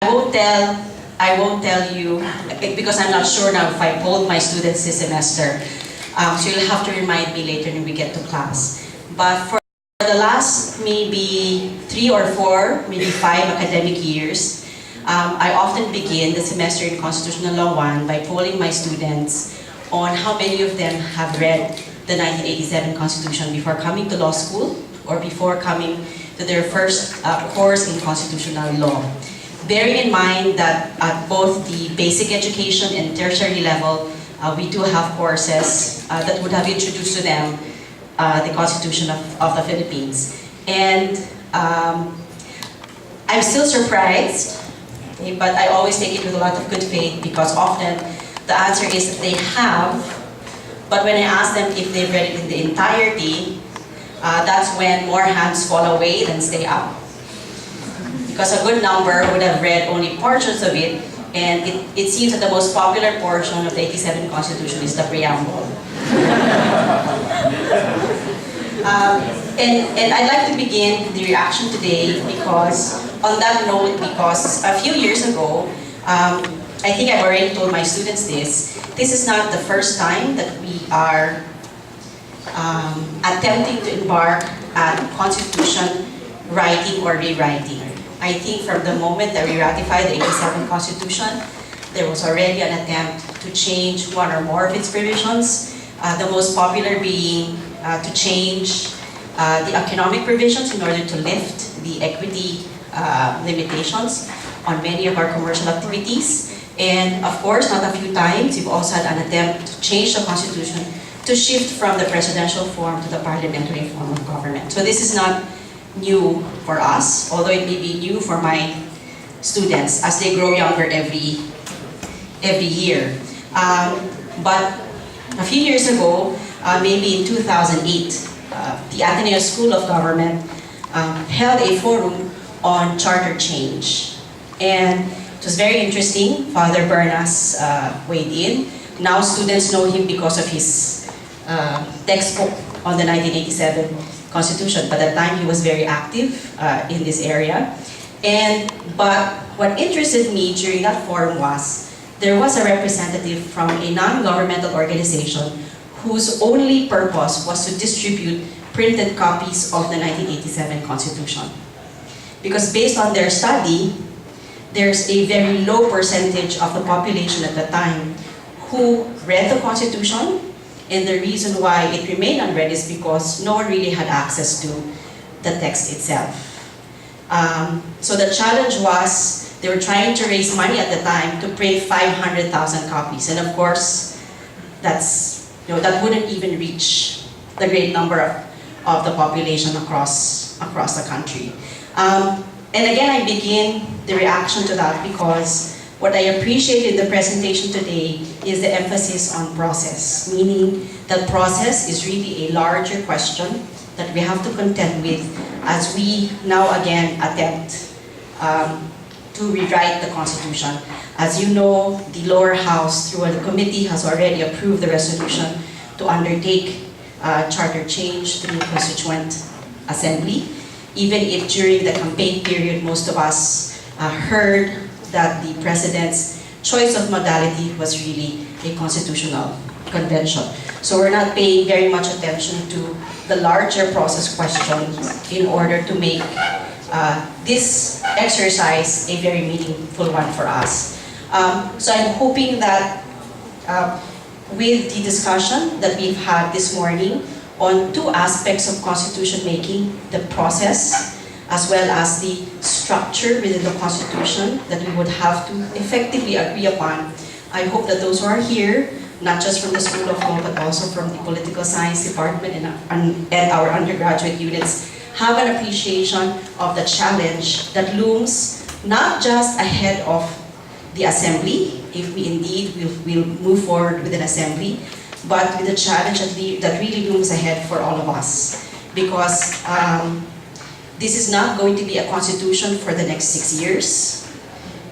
I won't tell you, because I'm not sure now if I told my students this semester. So you'll have to remind me later when we get to class. But for the last maybe 3 or 4, maybe 5 academic years, I often begin the semester in Constitutional Law 1 by polling my students on how many of them have read the 1987 Constitution before coming to law school or before coming to their first course in constitutional law. Bearing in mind that at both the basic education and tertiary level, we do have courses that would have introduced to them the Constitution of the Philippines. And I'm still surprised, okay, but I always take it with a lot of good faith because often the answer is that they have, but when I ask them if they've read it in the entirety, that's when more hands fall away than stay up. Because a good number would have read only portions of it, and it seems that the most popular portion of the 87 Constitution is the preamble. And I'd like to begin the reaction today because, on that note, because a few years ago, I think I've already told my students this is not the first time that we are attempting to embark on Constitution writing or rewriting. I think from the moment that we ratified the 87 Constitution, there was already an attempt to change one or more of its provisions, the most popular being to change the economic provisions in order to lift the equity limitations on many of our commercial activities. And of course, not a few times, we've also had an attempt to change the Constitution to shift from the presidential form to the parliamentary form of government. So this is not new for us, although it may be new for my students as they grow younger every year. But a few years ago, maybe in 2008, the Ateneo School of Government held a forum on charter change. And it was very interesting. Father Bernas weighed in. Now students know him because of his textbook on the 1987 Constitution. By that time, he was very active in this area. But what interested me during that forum was there was a representative from a non-governmental organization whose only purpose was to distribute printed copies of the 1987 Constitution. Because based on their study, there's a very low percentage of the population at the time who read the Constitution, and the reason why it remained unread is because no one really had access to the text itself. So the challenge was, they were trying to raise money at the time to print 500,000 copies. And of course, that's, that wouldn't even reach the great number of the population across the country. And again, I begin the reaction to that because what I appreciate in the presentation today is the emphasis on process, meaning that process is really a larger question that we have to contend with as we now again attempt to rewrite the Constitution. As you know, the lower house through a committee has already approved the resolution to undertake charter change through Constituent Assembly, even if during the campaign period most of us heard that the President's choice of modality was really a constitutional convention. So we're not paying very much attention to the larger process questions in order to make this exercise a very meaningful one for us. So I'm hoping that with the discussion that we've had this morning on 2 aspects of constitution making, the process as well as the structure within the Constitution that we would have to effectively agree upon. I hope that those who are here, not just from the School of Law, but also from the Political Science Department and our undergraduate units, have an appreciation of the challenge that looms not just ahead of the Assembly, if we indeed will move forward with an Assembly, but with the challenge that really looms ahead for all of us. Because this is not going to be a constitution for the next 6 years.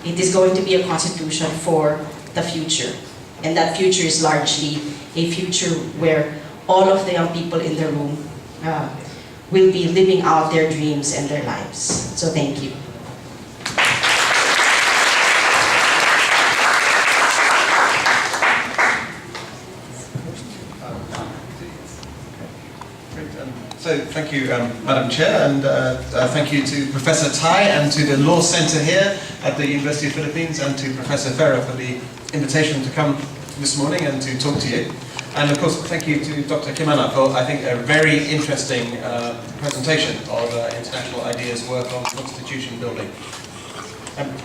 It is going to be a constitution for the future. And that future is largely a future where all of the young people in the room will be living out their dreams and their lives. So thank you. So thank you, Madam Chair, and thank you to Professor Tai and to the Law Centre here at the University of Philippines, and to Professor Ferrer for the invitation to come this morning and to talk to you. And of course, thank you to Dr. Kimana for, I think, a very interesting presentation of international ideas work on constitution building.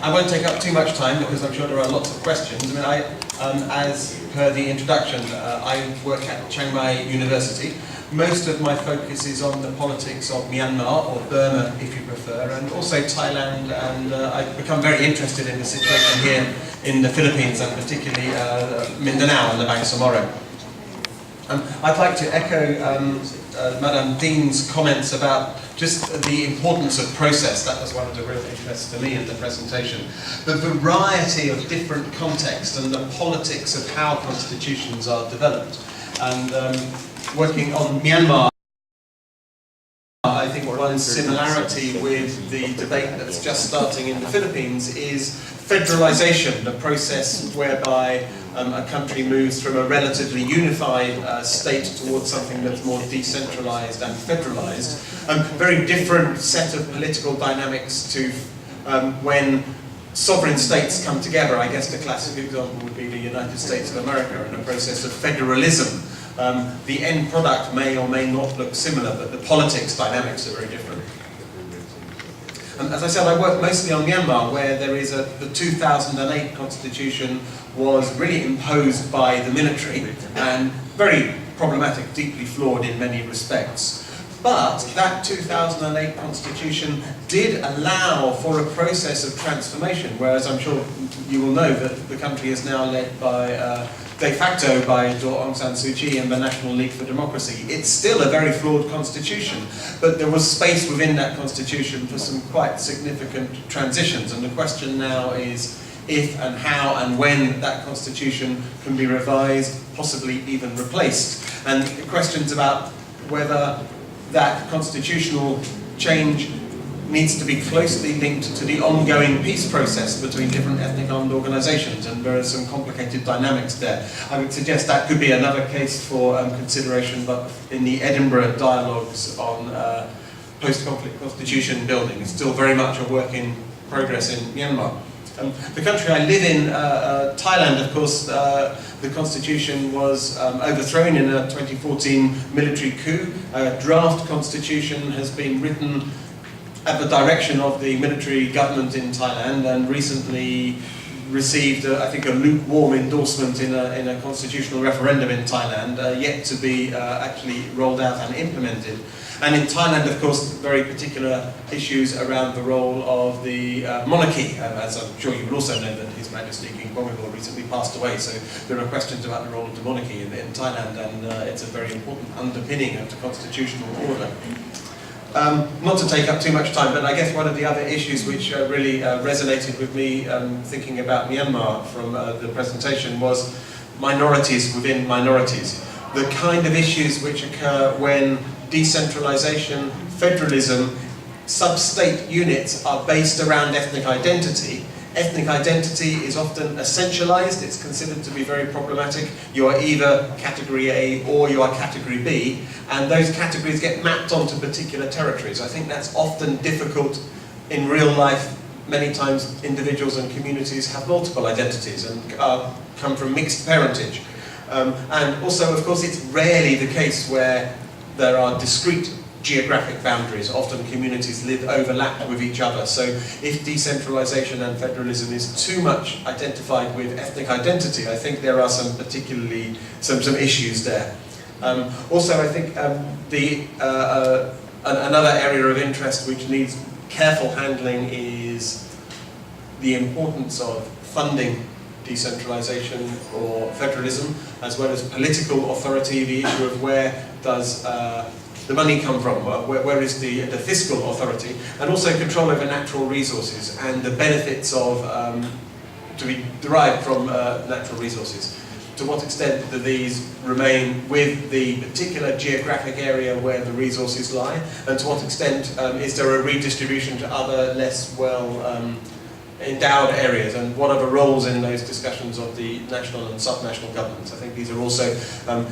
I won't take up too much time because I'm sure there are lots of questions. I mean, as per the introduction, I work at Chiang Mai University. Most of my focus is on the politics of Myanmar, or Burma if you prefer, and also Thailand, and I've become very interested in the situation here in the Philippines, and particularly Mindanao and the Bangsamoro. I'd like to echo Madame Dean's comments about just the importance of process. That was one of the real interests to me in the presentation. The variety of different contexts and the politics of how constitutions are developed. And working on Myanmar, I think one similarity with the debate that's just starting in the Philippines is federalization, the process whereby a country moves from a relatively unified state towards something that's more decentralized and federalized. Very different set of political dynamics to when sovereign states come together. I guess the classic example would be the United States of America in a process of federalism. The end product may or may not look similar, but the politics dynamics are very different. As I said, I work mostly on Myanmar, where there is the 2008 constitution was really imposed by the military and very problematic, deeply flawed in many respects. But that 2008 constitution did allow for a process of transformation, whereas I'm sure you will know that the country is now led by de facto by Aung San Suu Kyi and the National League for Democracy. It's still a very flawed constitution, but there was space within that constitution for some quite significant transitions, and the question now is if and how and when that constitution can be revised, possibly even replaced. And questions about whether that constitutional change needs to be closely linked to the ongoing peace process between different ethnic armed organisations, and there are some complicated dynamics there. I would suggest that could be another case for consideration, but in the Edinburgh dialogues on post-conflict constitution building. It's still very much a work in progress in Myanmar. The country I live in, Thailand, of course, the constitution was overthrown in a 2014 military coup. A draft constitution has been written at the direction of the military government in Thailand, and recently received, I think, a lukewarm endorsement in a constitutional referendum in Thailand, yet to be actually rolled out and implemented. And in Thailand, of course, very particular issues around the role of the monarchy, as I'm sure you will also know that His Majesty King Bhumibol recently passed away, so there are questions about the role of the monarchy in Thailand, and it's a very important underpinning of the constitutional order. Not to take up too much time, but I guess one of the other issues which really resonated with me thinking about Myanmar from the presentation was minorities within minorities. The kind of issues which occur when decentralization, federalism, sub-state units are based around ethnic identity. Ethnic identity is often essentialized, it's considered to be very problematic. You are either category A or you are category B, and those categories get mapped onto particular territories. I think that's often difficult in real life. Many times individuals and communities have multiple identities and come from mixed parentage. And also, of course, it's rarely the case where there are discrete geographic boundaries. Often communities live overlapped with each other. So if decentralization and federalism is too much identified with ethnic identity, I think there are some particularly some issues there. Also, I think another area of interest which needs careful handling is the importance of funding decentralization or federalism, as well as political authority, the issue of where does the money come from, where is the fiscal authority, and also control over natural resources and the benefits of to be derived from natural resources. To what extent do these remain with the particular geographic area where the resources lie, and to what extent is there a redistribution to other less well endowed areas, and what are the roles in those discussions of the national and subnational governments. I think these are also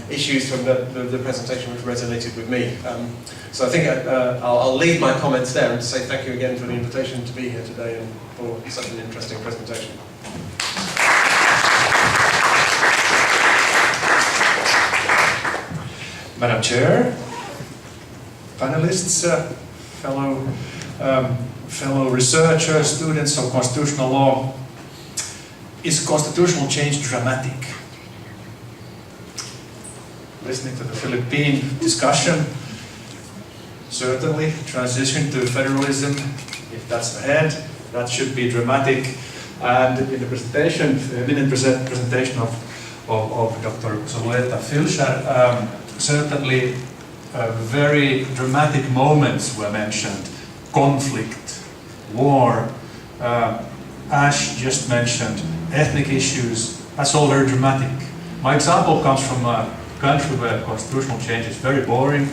issues from the presentation which resonated with me. So I think I'll leave my comments there and say thank you again for the invitation to be here today and for such an interesting presentation. Madam Chair, panelists, fellow researchers, students of constitutional law, is constitutional change dramatic? Listening to the Philippine discussion, certainly transition to federalism, if that's ahead, that should be dramatic. And in the presentation, presentation of Dr. Zulueta-Fülscher, certainly very dramatic moments were mentioned. Conflict, war, Ash just mentioned ethnic issues. That's all very dramatic. My example comes from a country where constitutional change is very boring.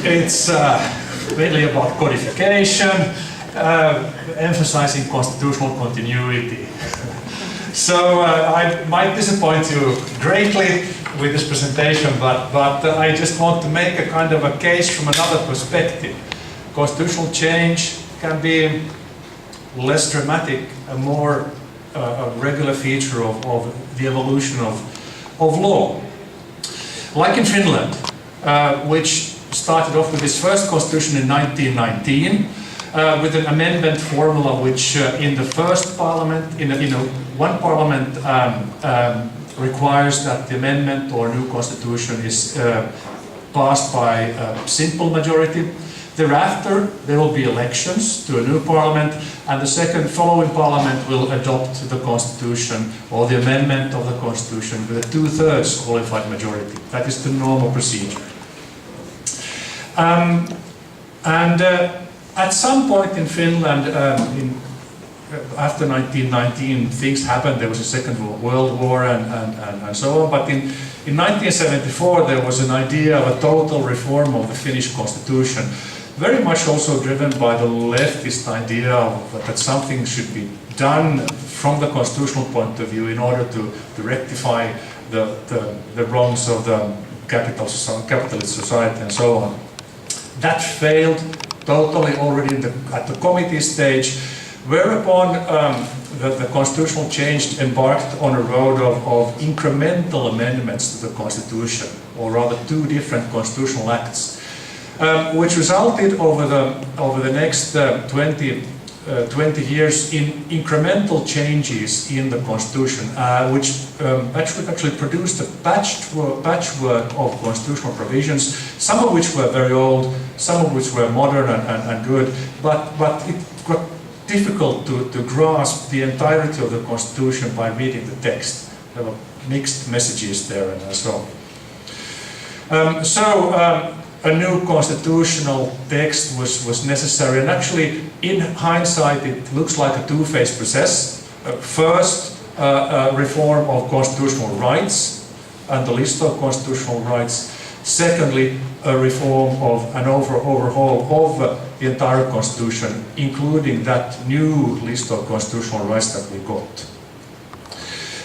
It's mainly about codification, emphasizing constitutional continuity. So I might disappoint you greatly with this presentation, but I just want to make a kind of a case from another perspective. Constitutional change can be less dramatic, a more a regular feature of the evolution of law. Like in Finland, which started off with its first constitution in 1919, with an amendment formula which in the first parliament, one parliament requires that the amendment or new constitution is passed by a simple majority. Thereafter, there will be elections to a new parliament, and the second following parliament will adopt the constitution or the amendment of the constitution with a 2/3 qualified majority. That is the normal procedure. At some point in Finland, after 1919, things happened. There was a Second World War and so on. But in 1974, there was an idea of a total reform of the Finnish constitution, very much also driven by the leftist idea that something should be done from the constitutional point of view in order to rectify the wrongs of the capitalist society and so on. That failed totally already at the committee stage, whereupon the constitutional change embarked on a road of incremental amendments to the constitution, or rather 2 different constitutional acts, which resulted over the next 20 years in incremental changes in the constitution, which actually produced a patchwork of constitutional provisions, some of which were very old, some of which were modern and good, but it got difficult to grasp the entirety of the constitution by reading the text. There were mixed messages there and so on. A new constitutional text was necessary, and actually, in hindsight, it looks like a 2-phase process. First, reform of constitutional rights and the list of constitutional rights. Secondly, a reform of an overhaul of the entire constitution, including that new list of constitutional rights that we got.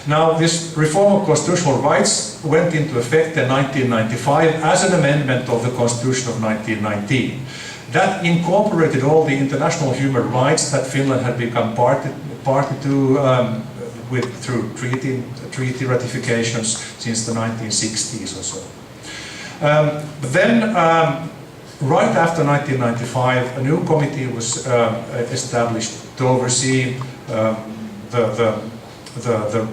Now, this reform of constitutional rights went into effect in 1995 as an amendment of the Constitution of 1919. That incorporated all the international human rights that Finland had become party to through treaty ratifications since the 1960s or so. But then, right after 1995, a new committee was established to oversee the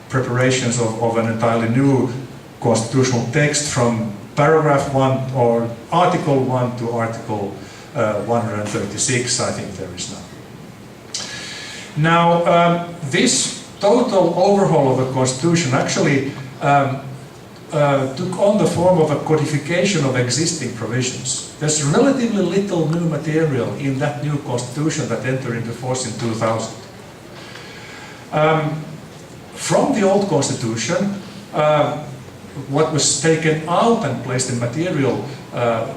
preparations of an entirely new constitutional text from paragraph 1 or article 1 to article 136, I think there is now. Now, this total overhaul of the constitution actually took on the form of a codification of existing provisions. There's relatively little new material in that new constitution that entered into force in 2000. From the old constitution, what was taken out and placed in material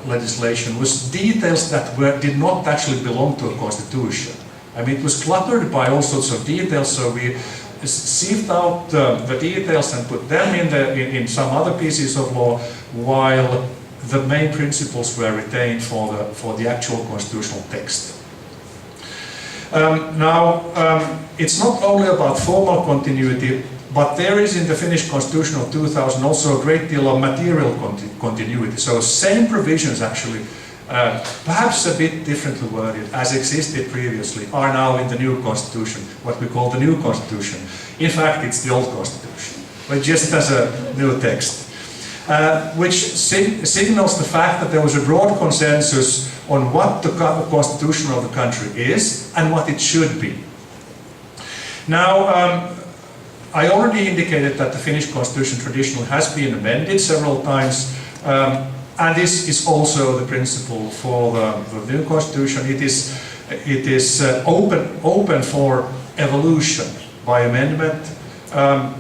legislation was details that did not actually belong to a constitution. I mean, it was cluttered by all sorts of details, so we sieved out the details and put them in some other pieces of law, while the main principles were retained for the actual constitutional text. It's not only about formal continuity, but there is in the Finnish Constitution of 2000 also a great deal of material continuity. So same provisions actually, perhaps a bit differently worded as existed previously, are now in the new constitution, what we call the new constitution. In fact, it's the old constitution, but just as a new text, which signals the fact that there was a broad consensus on what the constitution of the country is and what it should be. Now, I already indicated that the Finnish constitution traditionally has been amended several times, and this is also the principle for the new constitution. It is open for evolution by amendment, and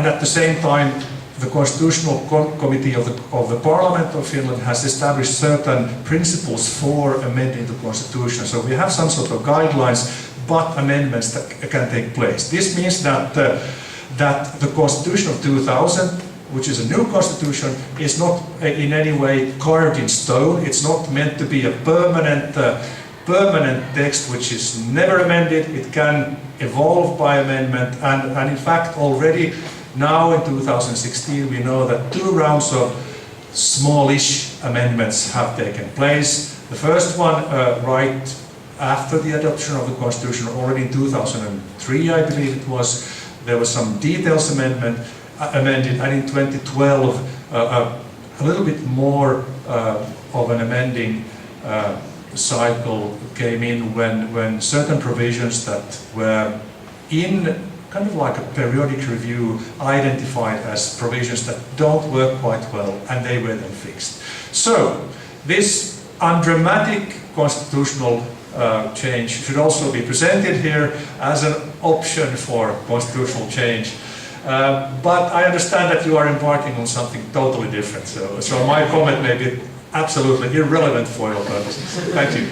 at the same time, the Constitutional Committee of the Parliament of Finland has established certain principles for amending the Constitution. So we have some sort of guidelines, but amendments that can take place. This means that the Constitution of 2000, which is a new Constitution, is not in any way carved in stone. It's not meant to be a permanent text which is never amended. It can evolve by amendment, and in fact already now in 2016 we know that 2 rounds of smallish amendments have taken place. The first one right after the adoption of the Constitution, already in 2003 I believe it was, there was some details amended, and in 2012 a little bit more of an amending cycle came in when certain provisions that were in kind of like a periodic review identified as provisions that don't work quite well, and they were then fixed. So this undramatic constitutional change should also be presented here as an option for constitutional change. But I understand that you are embarking on something totally different, so my comment may be absolutely irrelevant for your purposes. Thank you.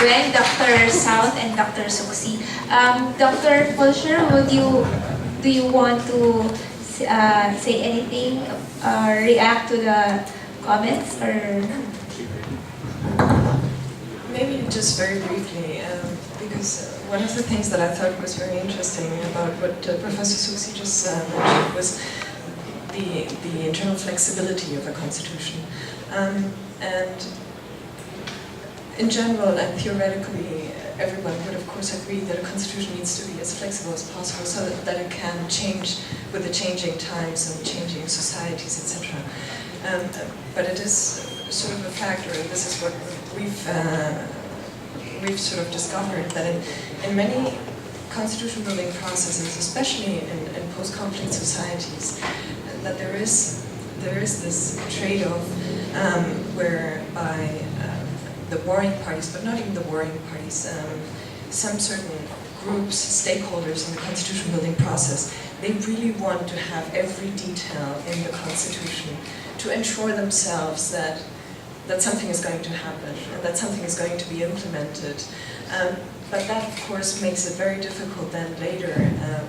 Ingrid, Dr. South, and Dr. Suksi. Dr. Fülscher, do you want to say anything or react to the comments, or? Maybe just very briefly, because one of the things that I thought was very interesting about what Professor Suksi just mentioned was the internal flexibility of the Constitution. And in general and theoretically, everyone would of course agree that a constitution needs to be as flexible as possible so that it can change with the changing times and changing societies, etc. But it is sort of a factor, and this is what we've sort of discovered, that in many constitution building processes, especially in post-conflict societies, that there is this trade-off whereby the warring parties, but not even the warring parties, some certain groups, stakeholders in the constitution building process, they really want to have every detail in the constitution to ensure themselves that something is going to happen, and that something is going to be implemented. But that, of course, makes it very difficult then later,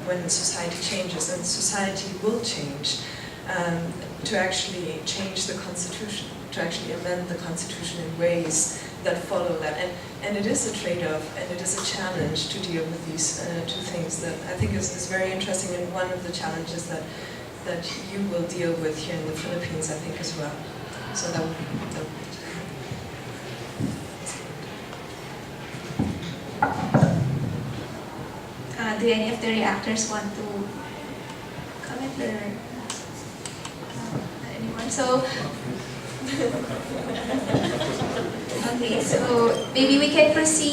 when society changes, and society will change, to actually change the constitution, to actually amend the constitution in ways that follow that. And it is a trade-off, and it is a challenge to deal with these two things that I think is very interesting, and one of the challenges that you will deal with here in the Philippines, I think, as well. So that would Do any of the reactors want to comment, or anyone? So, okay, so maybe we can proceed.